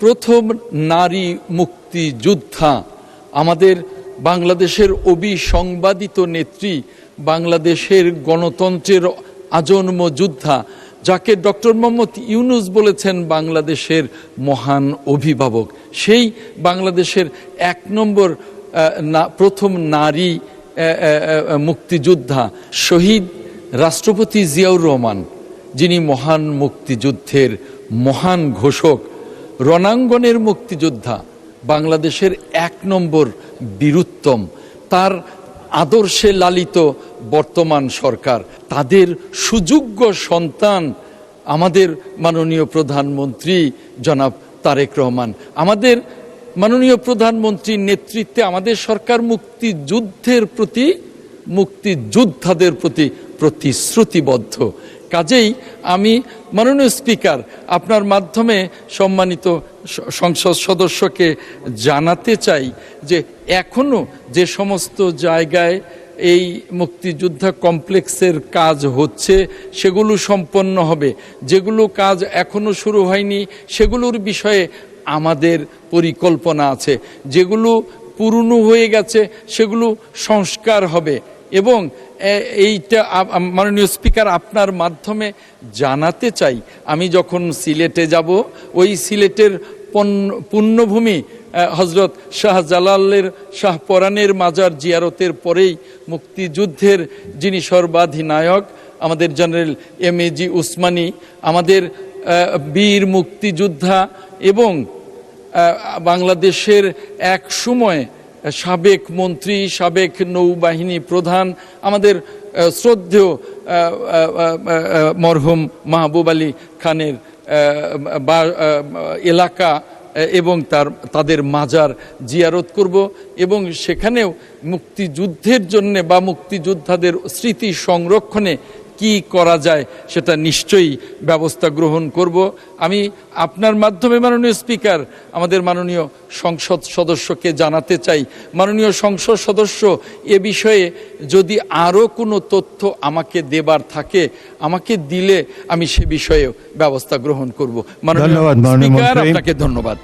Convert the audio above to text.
প্রথম নারী মুক্তিযোদ্ধা আমাদের বাংলাদেশের অবিসংবাদিত নেত্রী, বাংলাদেশের গণতন্ত্রের আজন্ম যোদ্ধা, যাকে ডক্টর মোহাম্মদ ইউনূস বলেছেন বাংলাদেশের মহান অভিভাবক, সেই বাংলাদেশের এক নম্বর প্রথম নারী মুক্তিযোদ্ধা শহীদ রাষ্ট্রপতি জিয়াউর রহমান, যিনি মহান মুক্তিযুদ্ধের মহান ঘোষক, রণাঙ্গনের মুক্তিযোদ্ধা, বাংলাদেশের এক নম্বর বীরুত্তম, তার আদর্শে লালিত বর্তমান সরকার, তাদের সুযোগ্য সন্তান আমাদের মাননীয় প্রধানমন্ত্রী জনাব তারেক রহমান। আমাদের মাননীয় প্রধানমন্ত্রীর নেতৃত্বে আমাদের সরকার মুক্তিযুদ্ধের প্রতি, মুক্তিযোদ্ধাদের প্রতি প্রতিশ্রুতিবদ্ধ। কাজেই আমি মাননীয় স্পিকার, আপনার মাধ্যমে সম্মানিত সংসদ সদস্যকে জানাতে চাই যে এখনও যে সমস্ত জায়গায় এই মুক্তিযোদ্ধা কমপ্লেক্সের কাজ হচ্ছে সেগুলো সম্পন্ন হবে, যেগুলো কাজ এখনও শুরু হয়নি সেগুলোর বিষয়ে আমাদের পরিকল্পনা আছে, যেগুলো পুরনো হয়ে গেছে সেগুলো সংস্কার হবে। এবং এইটা মাননীয় স্পিকার আপনার মাধ্যমে জানাতে চাই, আমি যখন সিলেটে যাব, ওই সিলেটের পুণ্যভূমি হজরত শাহজালালের শাহপরানের মাজার জিয়ারতের পরেই মুক্তিযুদ্ধের যিনি সর্বাধিনায়ক আমাদের জেনারেল এম.এ.জি. উসমানী, আমাদের বীর মুক্তিযোদ্ধা এবং বাংলাদেশের এক সময় সাবেক মন্ত্রী, সাবেক নৌবাহিনী প্রধান, আমাদের শ্রদ্ধেয় মরহুম মাহবুব আলী খানের এলাকা এবং তাদের মাজার জিয়ারত করব এবং সেখানেও মুক্তিযুদ্ধের জন্য বা মুক্তিযোদ্ধাদের স্মৃতি সংরক্ষণে কি করা যায় সেটা নিশ্চয়ই ব্যবস্থা গ্রহণ করব। আমি আপনার মাধ্যমে মাননীয় স্পিকার আমাদের মাননীয় সংসদ সদস্যকে জানাতে চাই, মাননীয় সংসদ সদস্য এ বিষয়ে যদি আরও কোনো তথ্য আমাকে দেবার থাকে আমাকে দিলে আমি সে বিষয়ে ব্যবস্থা গ্রহণ করব। মাননীয় স্পিকার, আপনাকে ধন্যবাদ।